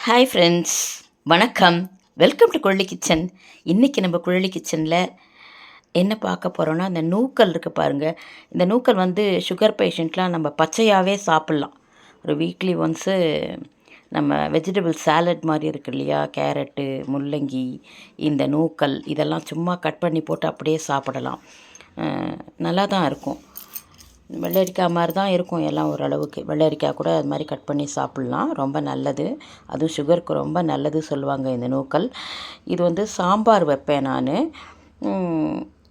Hi friends, வணக்கம். Welcome to Kuzhali kitchen. இன்றைக்கி நம்ம குழலி கிச்சனில் என்ன பார்க்க போகிறோன்னா, அந்த நூக்கல் இருக்குது பாருங்கள். இந்த நூக்கல் வந்து சுகர் பேஷண்ட்லாம் நம்ம பச்சையாகவே சாப்பிட்லாம். ஒரு வீக்லி ஒன்ஸு நம்ம வெஜிடபிள் சாலட் மாதிரி இருக்குது இல்லையா, கேரட்டு, முள்ளங்கி, இந்த நூக்கல் இதெல்லாம் சும்மா கட் பண்ணி போட்டு அப்படியே சாப்பிடலாம். நல்லா தான் இருக்கும். வெள்ளரிக்காய் மாதிரி தான் இருக்கும் எல்லாம் ஓரளவுக்கு. வெள்ளரிக்காய் கூட அது மாதிரி கட் பண்ணி சாப்பிட்லாம், ரொம்ப நல்லது. அதுவும் சுகருக்கு ரொம்ப நல்லது சொல்லுவாங்க இந்த நூக்கல். இது வந்து சாம்பார் வைப்பேன் நான்.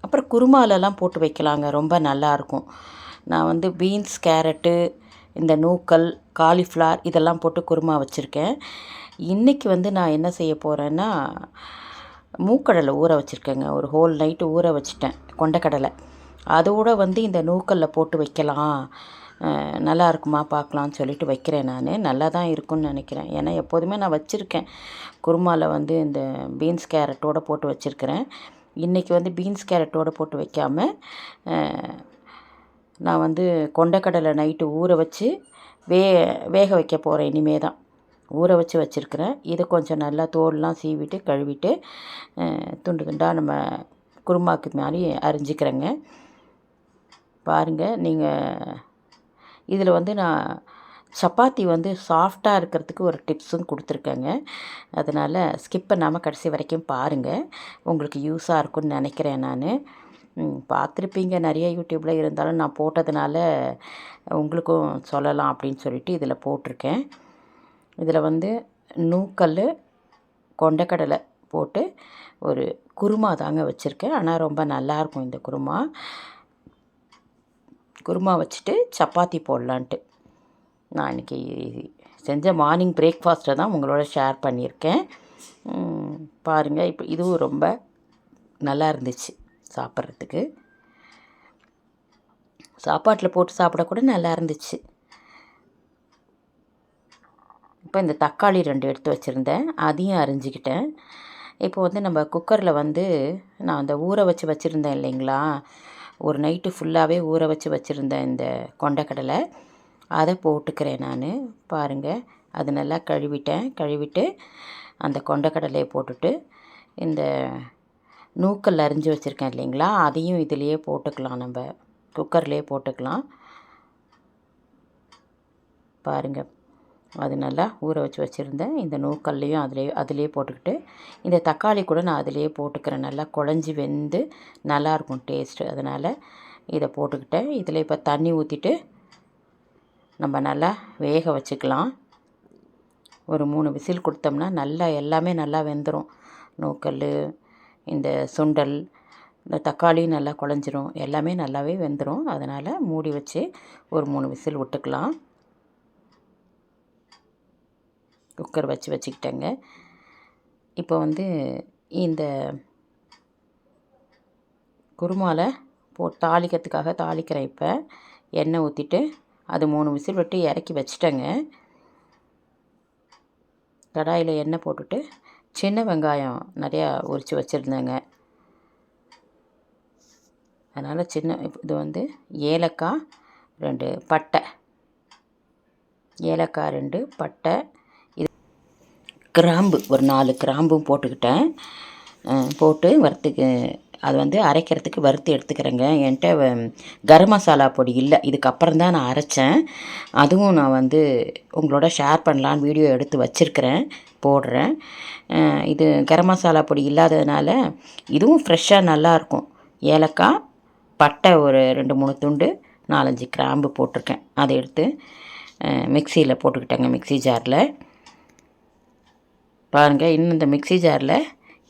அப்புறம் குருமாலெல்லாம் போட்டு வைக்கலாங்க, ரொம்ப நல்லாயிருக்கும். நான் வந்து பீன்ஸ், கேரட்டு, இந்த நூக்கல், காலிஃப்ளவர் இதெல்லாம் போட்டு குருமா வச்சுருக்கேன். இன்றைக்கி வந்து நான் என்ன செய்ய போகிறேன்னா, மூக்கடலை ஊற வச்சுருக்கேங்க. ஒரு ஹோல் நைட்டு ஊற வச்சுட்டேன், கொண்டக்கடலை. அதோடு வந்து இந்த நூக்கல்லில் போட்டு வைக்கலாம், நல்லா இருக்குமா பார்க்கலான்னு சொல்லிட்டு வைக்கிறேன் நான். நல்லா தான் இருக்கும்னு நினைக்கிறேன். ஏன்னா எப்போதுமே நான் வச்சுருக்கேன் குருமாவில் வந்து இந்த பீன்ஸ் கேரட்டோடு போட்டு வச்சுருக்கிறேன். இன்றைக்கி வந்து பீன்ஸ் கேரட்டோடு போட்டு வைக்காமல் நான் வந்து கொண்டக்கடலை நைட்டு ஊற வச்சு வேக வைக்க போகிறேன். இனிமே தான் ஊற வச்சு வச்சுருக்கிறேன். இதை கொஞ்சம் நல்லா தோல்லாம் சீவிட்டு கழுவிட்டு துண்டு துண்டாக நம்ம குருமாக்கு மாதிரி அரிஞ்சிக்கிறேங்க. பாருங்கள், நீங்கள் இதில் வந்து நான் சப்பாத்தி வந்து சாஃப்டாக இருக்கிறதுக்கு ஒரு டிப்ஸும் கொடுத்துருக்கேங்க. அதனால் ஸ்கிப் பண்ணாமல் கடைசி வரைக்கும் பாருங்கள், உங்களுக்கு யூஸாக இருக்கும்னு நினைக்கிறேன். நான் பார்த்துருப்பீங்க நிறைய யூடியூப்பில், இருந்தாலும் நான் போட்டதுனால உங்களுக்கும் சொல்லலாம் அப்படின்னு சொல்லிட்டு இதில் போட்டிருக்கேன். இதில் வந்து நூக்கல், கொண்டக்கடலை போட்டு ஒரு குருமா தாங்க வச்சுருக்கேன். ஆனால் ரொம்ப நல்லாயிருக்கும் இந்த குருமா வச்சுட்டு சப்பாத்தி போடலான்ட்டு நான் இன்றைக்கி செஞ்ச மார்னிங் பிரேக்ஃபாஸ்ட்டை தான் உங்களோட ஷேர் பண்ணியிருக்கேன். பாருங்கள், இப்போ இதுவும் ரொம்ப நல்லா இருந்துச்சு சாப்பிட்றதுக்கு. சாப்பாட்டில் போட்டு சாப்பிடக்கூட நல்லா இருந்துச்சு. இப்போ இந்த தக்காளி 2 எடுத்து வச்சுருந்தேன், அதையும் அரிஞ்சிக்கிட்டேன். இப்போ வந்து நம்ம குக்கரில் வந்து நான் அந்த ஊற வச்சுருந்தேன் இல்லைங்களா, ஒரு நைட்டு ஃபுல்லாகவே ஊற வச்சுருந்தேன் இந்த கொண்டக்கடலை, அதை போட்டுக்கிறேன் நான். பாருங்கள், அது நல்லா கழுவிட்டு அந்த கொண்டக்கடலையை போட்டுட்டு இந்த நூக்கல் அரிஞ்சு வச்சுருக்கேன் இல்லைங்களா, அதையும் இதிலையே போட்டுக்கலாம், நம்ம குக்கர்லேயே போட்டுக்கலாம். பாருங்கள், அது நல்லா ஊற வச்சுருந்தேன். இந்த நூக்கல்லையும் அதிலே போட்டுக்கிட்டு இந்த தக்காளி கூட நான் அதிலே போட்டுக்கிறேன். நல்லா குழஞ்சி வெந்து நல்லாயிருக்கும் டேஸ்ட்டு. அதனால் இதை போட்டுக்கிட்டேன். இதில் இப்போ தண்ணி ஊற்றிட்டு நம்ம நல்லா வேக வச்சுக்கலாம். ஒரு 3 விசில் கொடுத்தோம்னா நல்லா எல்லாமே நல்லா வெந்துடும். நூக்கல், இந்த சுண்டல், இந்த தக்காளி நல்லா குழஞ்சிரும், எல்லாமே நல்லாவே வெந்துடும். அதனால் மூடி வச்சு ஒரு 3 விசில் விட்டுக்கலாம். குக்கர் வச்சுக்கிட்டேங்க. இப்போ வந்து இந்த குருமாவில் தாளிக்கிறதுக்காக தாளிக்கிறேன். இப்போ எண்ணெய் ஊற்றிட்டு அது 3 விசில் விட்டு இறக்கி வச்சுட்டேங்க. கடாயில் எண்ணெய் போட்டுட்டு சின்ன வெங்காயம் நிறையா உரித்து வச்சுருந்தேங்க. அதனால் இது வந்து ஏலக்காய் 2, பட்டை, ஏலக்காய் 2, பட்டை, கிராம்பு ஒரு 4 கிராம்பும் போட்டுக்கிட்டேன். போட்டு அது வந்து அரைக்கிறதுக்கு வறுத்து எடுத்துக்கிறேங்க. என்கிட்ட கரம் மசாலா பொடி இல்லை, இதுக்கப்புறம் தான் நான் அரைச்சேன். அதுவும் நான் வந்து உங்களோட ஷேர் பண்ணலான்னு வீடியோ எடுத்து வச்சுருக்கிறேன், போடுறேன். இது கரம் மசாலா பொடி இல்லாததுனால இதுவும் ஃப்ரெஷ்ஷாக நல்லாயிருக்கும். ஏலக்காய், பட்டை ஒரு 2-3 துண்டு, 4-5 கிராம்பு போட்டிருக்கேன். அதை எடுத்து மிக்சியில் போட்டுக்கிட்டேங்க, மிக்சி ஜாரில். பாருங்கள், இன்னும் இந்த மிக்சி ஜாரில்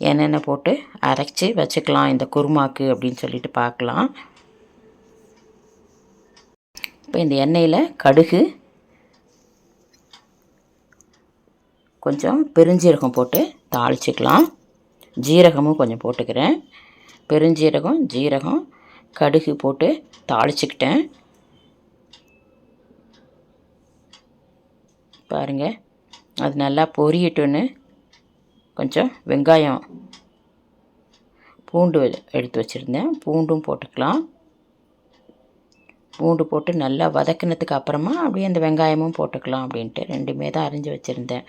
என்னென்ன போட்டு அரைச்சி வச்சுக்கலாம் இந்த குருமாக்கு அப்படின்னு சொல்லிட்டு பார்க்கலாம். இப்போ இந்த எண்ணெயில் கடுகு, கொஞ்சம் பெருஞ்சீரகம் போட்டு தாளிச்சிக்கலாம். ஜீரகமும் கொஞ்சம் போட்டுக்கிறேன். பெருஞ்சீரகம், ஜீரகம், கடுகு போட்டு தாளிச்சிக்கிட்டேன். பாருங்கள், அது நல்லா பொரியட்டுன்னு கொஞ்சம் வெங்காயம், பூண்டு எடுத்து வச்சுருந்தேன், பூண்டும் போட்டுக்கலாம். பூண்டு போட்டு நல்லா வதக்கினதுக்கு அப்புறமா அப்படியே அந்த வெங்காயமும் போட்டுக்கலாம் அப்படின்ட்டு 2மே தான் அரிஞ்சு வச்சுருந்தேன்.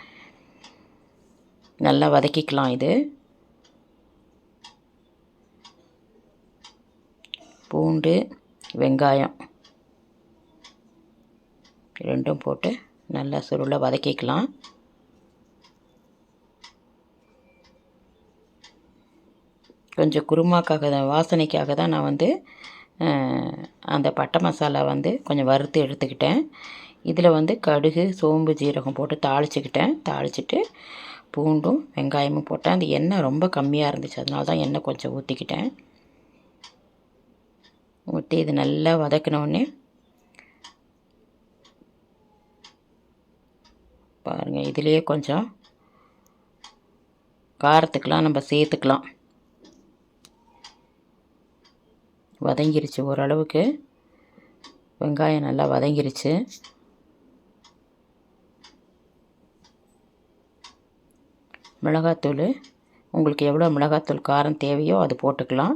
நல்லா வதக்கிக்கலாம். இது பூண்டு வெங்காயம் ரெண்டும் போட்டு நல்லா சுருள வதக்கிக்கலாம். கொஞ்சம் குருமாக்காக தான், வாசனைக்காக தான் நான் வந்து அந்த பட்டை மசாலா வந்து கொஞ்சம் வறுத்து எடுத்துக்கிட்டேன். இதில் வந்து கடுகு சோம்பு ஜீரகம் போட்டு தாளிச்சுக்கிட்டேன். தாளிச்சிட்டு பூண்டும் வெங்காயமும் போட்டேன். அந்த எண்ணெய் ரொம்ப கம்மியாக இருந்துச்சு, அதனால தான் எண்ணெய் கொஞ்சம் ஊற்றிக்கிட்டேன். ஊற்றி இது நல்லா வதக்கினோடனே பாருங்கள், இதிலேயே கொஞ்சம் காரத்துக்கெலாம் நம்ம சேர்த்துக்கலாம். வதங்கிருச்சு ஓரளவுக்கு, வெங்காயம் நல்லா வதங்கிருச்சு. மிளகாத்தூள் உங்களுக்கு எவ்வளோ மிளகாத்தூள் காரம் தேவையோ அது போட்டுக்கலாம்.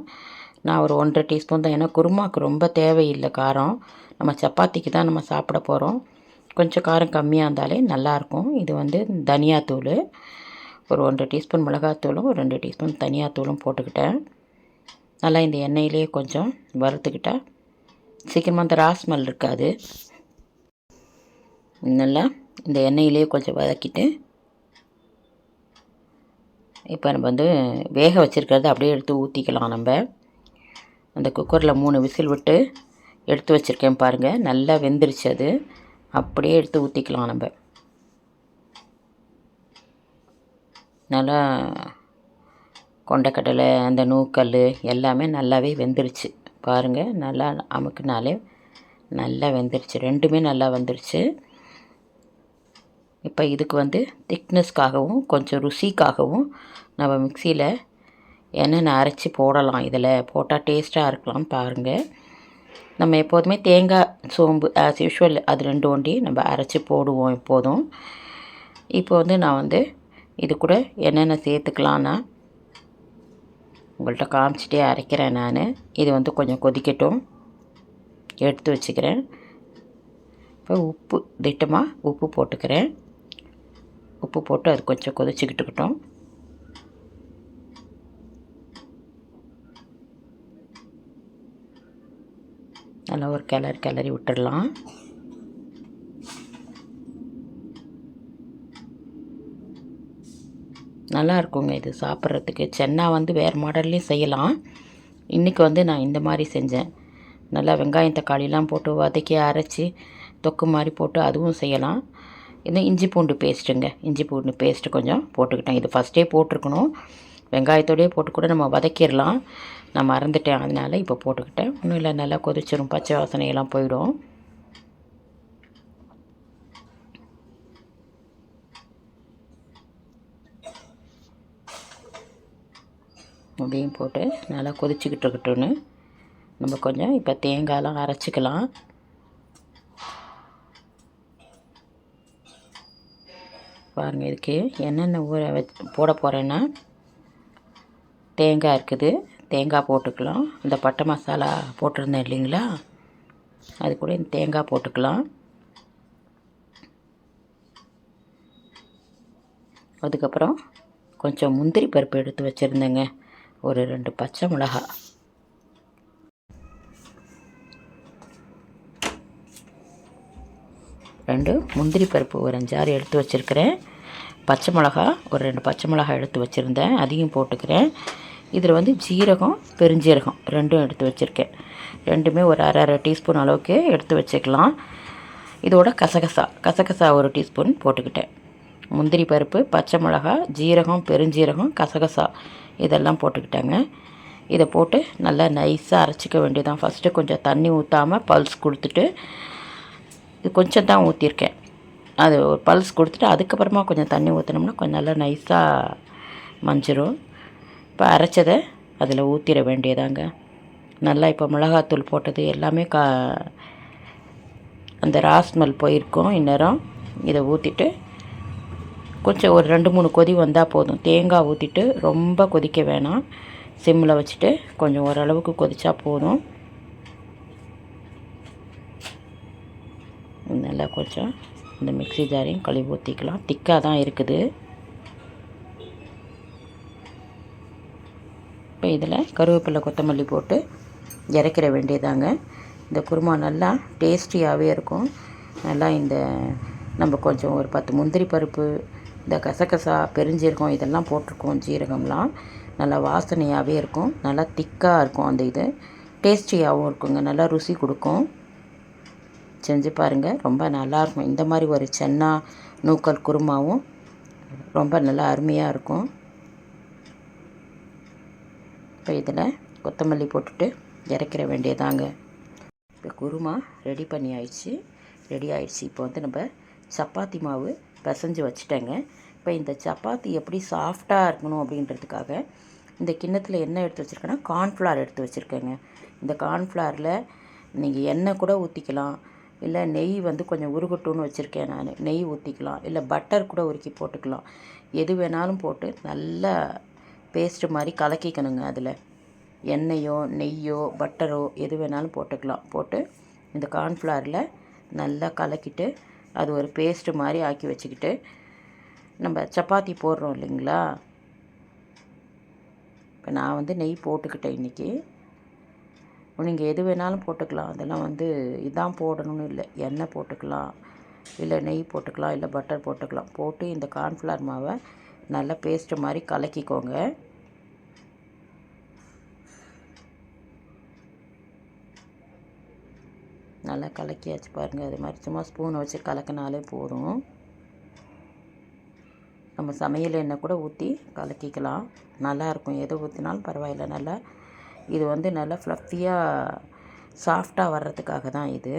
நான் ஒரு 1.5 டீஸ்பூன் தான், ஏன்னா குருமாவுக்கு ரொம்ப தேவையில்லை காரம். நம்ம சப்பாத்திக்கு தான் நம்ம சாப்பிட போகிறோம். கொஞ்சம் காரம் கம்மியாக இருந்தாலே நல்லாயிருக்கும். இது வந்து தனியாத்தூள் ஒரு 1.5 டீஸ்பூன் மிளகாத்தூளும் 2 டீஸ்பூன் தனியாத்தூளும் போட்டுக்கிட்டேன். நல்லா இந்த எண்ணெயிலே கொஞ்சம் வறுத்துக்கிட்டால் சீக்கிரமாக அந்த ராஸ்மல் இருக்காது. நல்லா இந்த எண்ணெயிலே கொஞ்சம் வதக்கிட்டு இப்போ நம்ம வந்து வேக வச்சுருக்கிறத அப்படியே எடுத்து ஊற்றிக்கலாம். நம்ம அந்த குக்கரில் 3 விசில் விட்டு எடுத்து வச்சுருக்கேன் பாருங்கள், நல்லா வெந்துருச்சு. அது அப்படியே எடுத்து ஊற்றிக்கலாம். நம்ம நல்லா கொண்டக்கடலை அந்த நூக்கல் எல்லாமே நல்லாவே வெந்துருச்சு பாருங்கள். நல்லா அமுக்குனாலே நல்லா வெந்துருச்சு, ரெண்டுமே நல்லா வெந்துருச்சு. இப்போ இதுக்கு வந்து திக்னஸ்க்காகவும் கொஞ்சம் ருசிக்காகவும் நம்ம மிக்சியில் என்னென்ன அரைச்சி போடலாம். இதில் போட்டால் டேஸ்ட்டாக இருக்கலாம் பாருங்கள். நம்ம எப்போதுமே தேங்காய் சோம்பு ஆஸ் யூஷுவல் அது 2 ஒண்டி நம்ம அரைச்சி போடுவோம் எப்போதும். இப்போ வந்து நான் வந்து இது கூட என்னென்ன சேர்த்துக்கலான்னா உங்கள்கிட்ட காமிச்சிட்டே அரைக்கிறேன் நான். இது வந்து கொஞ்சம் கொதிக்கட்டும், எடுத்து வச்சுக்கிறேன். இப்போ உப்பு திட்டமாக உப்பு போட்டுக்கிறேன். உப்பு போட்டு அது கொஞ்சம் கொதிச்சுக்கிட்டுக்கிட்டோம். நல்லா ஒரு கிளறி விட்டுடலாம். நல்லா இருக்குங்க இது சாப்பிட்றதுக்கு. சென்னா வந்து வேறு மாடல்லையும் செய்யலாம். இன்றைக்கி வந்து நான் இந்த மாதிரி செஞ்சேன். நல்லா வெங்காயம் தக்காளிலாம் போட்டு வதக்கி அரைச்சி தொக்கு மாதிரி போட்டு அதுவும் செய்யலாம். இது இஞ்சி பூண்டு பேஸ்ட்டுங்க, இஞ்சி பூண்டு பேஸ்ட்டு கொஞ்சம் போட்டுக்கிட்டேன். இது ஃபஸ்ட்டே போட்டிருக்கணும், வெங்காயத்தோடையே போட்டு கூட நம்ம வதக்கிடலாம். நான் மறந்துட்டேன், அதனால் இப்போ போட்டுக்கிட்டேன். ஒன்றும் இல்லை, நல்லா கொதிச்சிடும், பச்சை வாசனையெல்லாம் போயிடும். அப்படியும் போட்டு நல்லா கொதிச்சுக்கிட்டு இருக்கட்டும்னு நம்ம கொஞ்சம் இப்போ தேங்காயெலாம் அரைச்சிக்கலாம். பாருங்கள், இதுக்கு என்னென்ன போட போகிறேன்னா தேங்காய் இருக்குது, தேங்காய் போட்டுக்கலாம். இந்த பட்டை மசாலா போட்டிருந்தேன் இல்லைங்களா, அது கூட இந்த தேங்காய் போட்டுக்கலாம். அதுக்கப்புறம் கொஞ்சம் முந்திரி பருப்பு எடுத்து வச்சுருந்தேங்க, ஒரு 2 பச்சை மிளகா, ரெண்டு முந்திரி பருப்பு ஒரு 5-6 எடுத்து வச்சுருக்கிறேன். பச்சை மிளகா ஒரு 2 பச்சை மிளகா எடுத்து வச்சுருந்தேன், அதையும் போட்டுக்கிறேன். இதில் வந்து ஜீரகம் பெருஞ்சீரகம் ரெண்டும் எடுத்து வச்சுருக்கேன். ரெண்டுமே ஒரு அரை டீஸ்பூன் அளவுக்கு எடுத்து வச்சுக்கலாம். இதோட கசகசா 1 டீஸ்பூன் போட்டுக்கிட்டேன். முந்திரி பருப்பு, பச்சை மிளகா, ஜீரகம் பெருஞ்சீரகம், கசகசா இதெல்லாம் போட்டுக்கிட்டேங்க. இதை போட்டு நல்லா நைஸாக அரைச்சிக்க வேண்டியதான். ஃபஸ்ட்டு கொஞ்சம் தண்ணி ஊற்றாமல் பல்ஸ் கொடுத்துட்டு, இது கொஞ்சம் தான் ஊற்றிருக்கேன், அது ஒரு பல்ஸ் கொடுத்துட்டு அதுக்கப்புறமா கொஞ்சம் தண்ணி ஊற்றினோம்னா கொஞ்சம் நல்லா நைஸாக மஞ்சிரும். இப்போ அரைச்சதை அதில் ஊற்றிட வேண்டியதாங்க. நல்லா இப்போ மிளகாத்தூள் போட்டது எல்லாமே அந்த ராஸ்மல் போயிருக்கும். இந்நேரம் இதை ஊற்றிட்டு கொஞ்சம் ஒரு 2-3 கொதி வந்தால் போதும். தேங்காய் ஊற்றிட்டு ரொம்ப கொதிக்க வேணாம், சிம்மில் வச்சுட்டு கொஞ்சம் ஓரளவுக்கு கொதிச்சா போதும். நல்லா கொஞ்சம் இந்த மிக்ஸி ஜாரையும் கழுவி ஊற்றிக்கலாம். திக்காக தான் இருக்குது. இப்போ இதில் கருவேப்பிலை கொத்தமல்லி போட்டு இறக்கிற வேண்டியதாங்க. இந்த குருமா நல்லா டேஸ்டியாகவே இருக்கும். நல்லா இந்த நம்ம கொஞ்சம் ஒரு 10 முந்திரி பருப்பு, இந்த கசகசா, பெருஞ்சீரகம் இதெல்லாம் போட்டிருக்கோம். ஜீரகம்லாம் நல்லா வாசனையாகவே இருக்கும். நல்லா திக்காக இருக்கும். அந்த இது டேஸ்டியாகவும் இருக்குங்க. நல்லா ருசி கொடுக்கும். செஞ்சு பாருங்கள், ரொம்ப நல்லாயிருக்கும். இந்த மாதிரி ஒரு சென்னா நூக்கல் குருமாவும் ரொம்ப நல்லா அருமையாக இருக்கும். இப்போ இதில் கொத்தமல்லி போட்டுட்டு இறக்கிற வேண்டியதாங்க. இப்போ குருமா ரெடி ஆயிடுச்சு. இப்போ வந்து நம்ம சப்பாத்தி மாவு பிசைஞ்சு வச்சுட்டேங்க. இப்போ இந்த சப்பாத்தி எப்படி சாஃப்டாக இருக்கணும் அப்படின்றதுக்காக இந்த கிண்ணத்தில் என்ன எடுத்து வச்சுருக்கேன்னா கார்ன்ஃப்ளவர் எடுத்து வச்சுருக்கேங்க. இந்த கார்ன்ஃப்ளவரில் நீங்கள் எண்ணெய் கூட ஊற்றிக்கலாம், இல்லை நெய் வந்து கொஞ்சம் உருகட்டும்னு வச்சுருக்கேன் நான். நெய் ஊற்றிக்கலாம், இல்லை பட்டர் கூட உருக்கி போட்டுக்கலாம். எது வேணாலும் போட்டு நல்லா பேஸ்ட்டு மாதிரி கலக்கிக்கணுங்க. அதில் எண்ணெயோ நெய்யோ பட்டரோ எது வேணாலும் போட்டுக்கலாம். போட்டு இந்த கார்ன்ஃப்ளவரில் நல்லா கலக்கிட்டு அது ஒரு பேஸ்ட்டு மாதிரி ஆக்கி வச்சுக்கிட்டு நம்ம சப்பாத்தி போடுறோம் இல்லைங்களா. இப்போ நான் வந்து நெய் போட்டுக்கிட்டேன் இன்றைக்கி. நீங்கள் எது வேணாலும் போட்டுக்கலாம். அதெல்லாம் வந்து இதான் போடணும்னு இல்லை. எண்ணெய் போட்டுக்கலாம், இல்லை நெய் போட்டுக்கலாம், இல்லை பட்டர் போட்டுக்கலாம். போட்டு இந்த கார்ன்ஃப்ளவர் மாவை நல்லா பேஸ்ட்டு மாதிரி கலக்கிக்கோங்க. நல்லா கலக்கியாச்சு பாருங்கள். அது மாதிரி சும்மா ஸ்பூனை வச்சு கலக்கினாலே போதும். நம்ம சமையல் எண்ணெய் கூட ஊற்றி கலக்கிக்கலாம். நல்லாயிருக்கும். எது ஊற்றினாலும் பரவாயில்லை. நல்லா இது வந்து நல்லா ஃப்ளஃபியாக சாஃப்டாக வர்றதுக்காக தான் இது.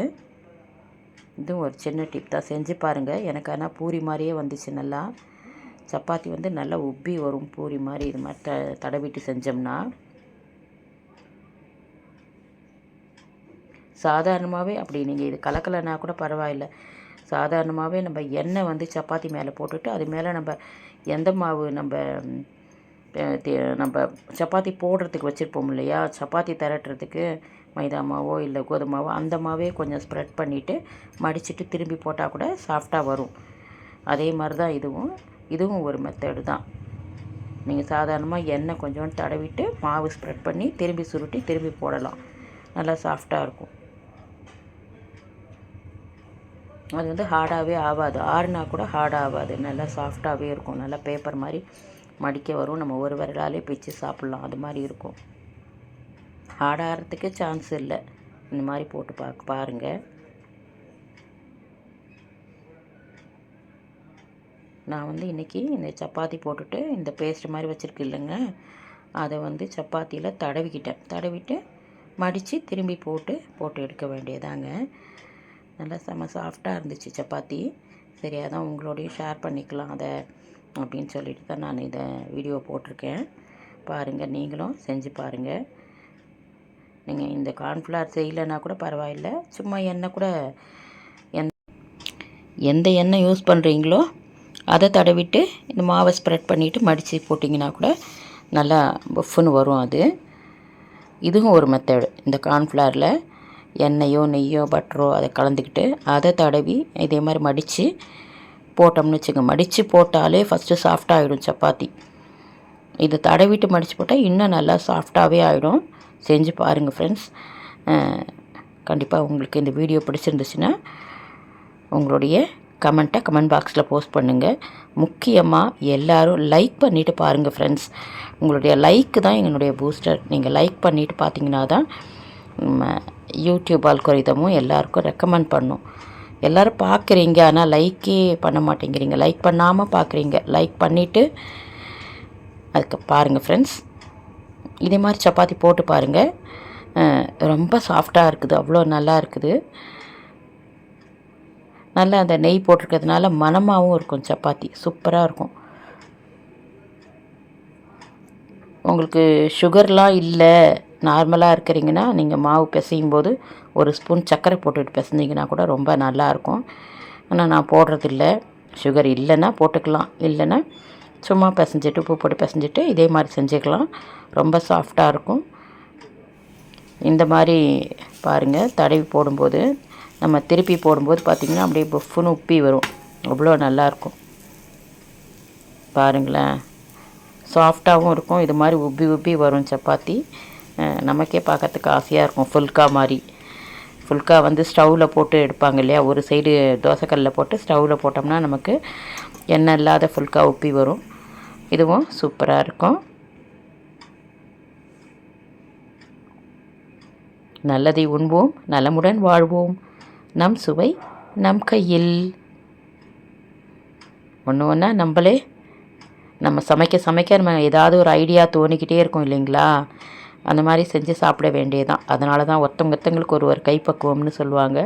இதுவும் ஒரு சின்ன டிப் தான். செஞ்சு பாருங்கள். எனக்கு ஆனால் பூரி மாதிரியே வந்துச்சு. நல்லா சப்பாத்தி வந்து நல்லா உப்பி வரும் பூரி மாதிரி. இது மாதிரி தடவிட்டு செஞ்சோம்னா சாதாரணமாகவே அப்படி நீங்கள் இது கலக்கலைன்னா கூட பரவாயில்லை. சாதாரணமாகவே நம்ம எண்ணெய் வந்து சப்பாத்தி மேலே போட்டுட்டு அது மேலே நம்ம எந்த மாவு நம்ம சப்பாத்தி போடுறதுக்கு வச்சுருப்போம் இல்லையா, சப்பாத்தி திரட்டுறதுக்கு மைதா மாவோ இல்லை கோதுமை மாவோ அந்த மாவே கொஞ்சம் ஸ்ப்ரெட் பண்ணிவிட்டு மடிச்சுட்டு திரும்பி போட்டால் கூட சாஃப்டாக வரும். அதே மாதிரி தான் இதுவும் ஒரு மெத்தடு தான். நீங்கள் சாதாரணமாக எண்ணெய் கொஞ்சம் தடவிட்டு மாவு ஸ்ப்ரெட் பண்ணி திரும்பி சுருட்டி திரும்பி போடலாம். நல்லா சாஃப்டாக இருக்கும். அது வந்து ஹார்டாகவே ஆகாது. ஆறுனா கூட ஹார்டாக ஆகாது. நல்லா சாஃப்டாகவே இருக்கும். நல்லா பேப்பர் மாதிரி மடிக்க வரும். நம்ம ஒரு விரலாலே பிச்சு சாப்பிட்லாம். அது மாதிரி இருக்கும். ஹார்டாகிறதுக்கு சான்ஸ் இல்லை. இந்த மாதிரி போட்டு பாருங்கள். நான் வந்து இன்றைக்கி இந்த சப்பாத்தி போட்டுட்டு இந்த பேஸ்ட் மாதிரி வச்சுருக்கு இல்லைங்க, அதை வந்து சப்பாத்தியில் தடவிட்டு மடித்து திரும்பி போட்டு எடுக்க வேண்டியதாங்க. நல்லா செம்ம சாஃப்டாக இருந்துச்சு சப்பாத்தி. சரி, அதான் உங்களோடையும் ஷேர் பண்ணிக்கலாம் அதை அப்படின்னு சொல்லிட்டு தான் நான் இதை வீடியோ போட்டிருக்கேன். பாருங்கள், நீங்களும் செஞ்சு பாருங்கள். நீங்கள் இந்த கார்ன்ஃப்ளவர் செய்யலைன்னா கூட பரவாயில்லை. சும்மா எண்ணெய் கூட எந்த எண்ணெய் யூஸ் பண்ணுறீங்களோ அதை தடவிட்டு இந்த மாவை ஸ்ப்ரெட் பண்ணிவிட்டு மடித்து போட்டிங்கன்னா கூட நல்லா பஃப்னு வரும். இதுவும் ஒரு மெத்தடு. இந்த கார்ன்ஃப்ளவரில் எண்ணெயோ நெய்யோ பட்டரோ அதை கலந்துக்கிட்டு அதை தடவி இதே மாதிரி மடித்து போட்டோம்னு வச்சுக்கோங்க. மடித்து போட்டாலே ஃபஸ்ட்டு சாஃப்டாகிடும் சப்பாத்தி. இது தடவிட்டு மடித்து போட்டால் இன்னும் நல்லா சாஃப்டாகவே ஆகிடும். செஞ்சு பாருங்கள் ஃப்ரெண்ட்ஸ். கண்டிப்பாக உங்களுக்கு இந்த வீடியோ பிடிச்சிருந்துச்சுன்னா உங்களுடைய கமெண்ட் பாக்ஸில் போஸ்ட் பண்ணுங்கள். முக்கியமாக எல்லோரும் லைக் பண்ணிவிட்டு பாருங்கள் ஃப்ரெண்ட்ஸ். உங்களுடைய லைக்கு தான் என்னுடைய பூஸ்டர். நீங்கள் லைக் பண்ணிவிட்டு பார்த்தீங்கன்னா தான் யூடியூப் அல்கோரிதமும் எல்லாருக்கும் ரெக்கமெண்ட் பண்ணும். எல்லோரும் பார்க்குறீங்க, ஆனால் லைக்கே பண்ண மாட்டேங்கிறீங்க. லைக் பண்ணாமல் பார்க்குறீங்க. லைக் பண்ணிவிட்டு அதுக்கு பாருங்கள் ஃப்ரெண்ட்ஸ். இதே மாதிரி சப்பாத்தி போட்டு பாருங்கள். ரொம்ப சாஃப்டாக இருக்குது. அவ்வளோ நல்லா இருக்குது. நல்லா அந்த நெய் போட்டிருக்கிறதுனால மணமாகவும் இருக்கும். சப்பாத்தி சூப்பராக இருக்கும். உங்களுக்கு சுகர்லாம் இல்லை, நார்மலாக இருக்கிறீங்கன்னா நீங்கள் மாவு பிசையும் போது ஒரு ஸ்பூன் சர்க்கரை போட்டுட்டு பிசைஞ்சிங்கன்னா கூட ரொம்ப நல்லாயிருக்கும். ஆனால் நான் போடுறதில்ல. சுகர் இல்லைன்னா போட்டுக்கலாம், இல்லைன்னா சும்மா பிசைஞ்சிட்டு உப்பு போட்டு பிசைஞ்சிட்டு இதே மாதிரி செஞ்சுக்கலாம். ரொம்ப சாஃப்டாக இருக்கும். இந்த மாதிரி பாருங்கள், தடவி போடும்போது நம்ம திருப்பி போடும்போது பார்த்திங்கன்னா அப்படியே பஃப்னு உப்பி வரும். அவ்வளோ நல்லாயிருக்கும். பாருங்களேன், சாஃப்டாகவும் இருக்கும். இது மாதிரி உப்பி உப்பி வரும் சப்பாத்தி. நமக்கே பார்க்கறதுக்கு ஆசையாக இருக்கும். ஃபுல்கா மாதிரி. ஃபுல்கா வந்து ஸ்டவ்வில் போட்டு எடுப்பாங்க இல்லையா, ஒரு சைடு தோசைக்கல்லில் போட்டு ஸ்டவ்வில் போட்டோம்னா நமக்கு எண்ணெய் இல்லாத ஃபுல்கா உப்பி வரும். இதுவும் சூப்பராக இருக்கும். நல்லதை உண்போம், நலமுடன் வாழ்வோம். நம் சுவை நம் கையில். ஒன்று ஒன்றா நம்ம சமைக்க நம்ம ஏதாவது ஒரு ஐடியா தோணிக்கிட்டே இருக்கும் இல்லைங்களா, அந்த மாதிரி செஞ்சு சாப்பிட வேண்டியதுதான். அதனால தான் ஒருத்தங்களுக்கு ஒரு கைப்பக்குவம்னு சொல்லுவாங்க.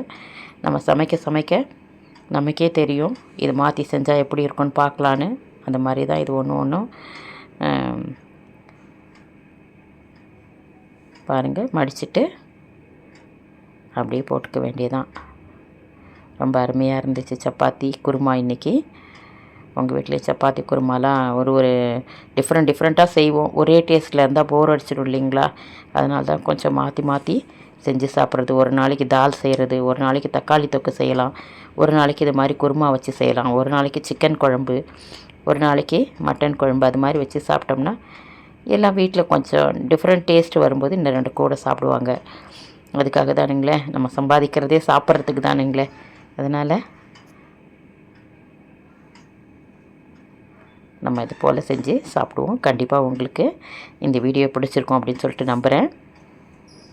நம்ம சமைக்க நமக்கே தெரியும் இது மாற்றி செஞ்சால் எப்படி இருக்குன்னு பார்க்கலான்னு. அந்த மாதிரி தான் இது ஒன்றும் பாருங்கள். மடிச்சுட்டு அப்படியே போட்டுக்க வேண்டியதான். ரொம்ப அருமையாக இருந்துச்சு சப்பாத்தி குருமா இன்றைக்கி. உங்கள் வீட்டிலே சப்பாத்தி குருமாலாம் ஒரு டிஃப்ரெண்ட்டாக செய்வோம். ஒரே டேஸ்ட்டில் இருந்தால் போர் அடிச்சிடும் இல்லைங்களா, அதனால தான் கொஞ்சம் மாற்றி செஞ்சு சாப்பிட்றது. ஒரு நாளைக்கு தால் செய்கிறது, ஒரு நாளைக்கு தக்காளி தொக்கு செய்யலாம், ஒரு நாளைக்கு இது மாதிரி குருமா வச்சு செய்யலாம், ஒரு நாளைக்கு சிக்கன் குழம்பு, ஒரு நாளைக்கு மட்டன் குழம்பு. அது மாதிரி வச்சு சாப்பிட்டோம்னா எல்லாம் வீட்டில் கொஞ்சம் டிஃப்ரெண்ட் டேஸ்ட் வரும்போது இன்னும் 2 கூட சாப்பிடுவாங்க. அதுக்காக தானுங்களே நம்ம சம்பாதிக்கிறதே சாப்பிட்றதுக்கு தானுங்களே. அதனால் நம்ம இது போல் செஞ்சு சாப்பிடுவோம். கண்டிப்பாக உங்களுக்கு இந்த வீடியோ பிடிச்சிருக்கும் அப்படின்னு சொல்லிட்டு நம்புகிறேன்.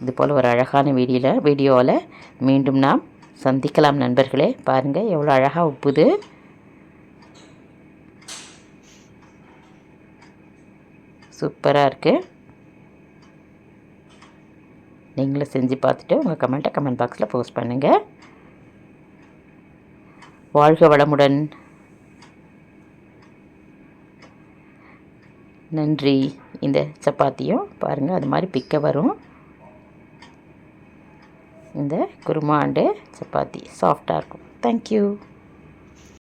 இது போல் ஒரு அழகான வீடியோவில் மீண்டும் நாம் சந்திக்கலாம் நண்பர்களே. பாருங்கள் எவ்வளோ அழகாக உப்புது. சூப்பராக இருக்குது. நீங்களும் செஞ்சு பார்த்துட்டு உங்கள் கமெண்ட்டை கமெண்ட் பாக்ஸில் போஸ்ட் பண்ணுங்கள். வாழ்க வளமுடன். நன்றி. இந்த சப்பாத்தியும் பாருங்கள் அது மாதிரி பிக்க வரும். இந்த குருமா அண்டு சப்பாத்தி சாஃப்டாக இருக்கும். தேங்க்யூ.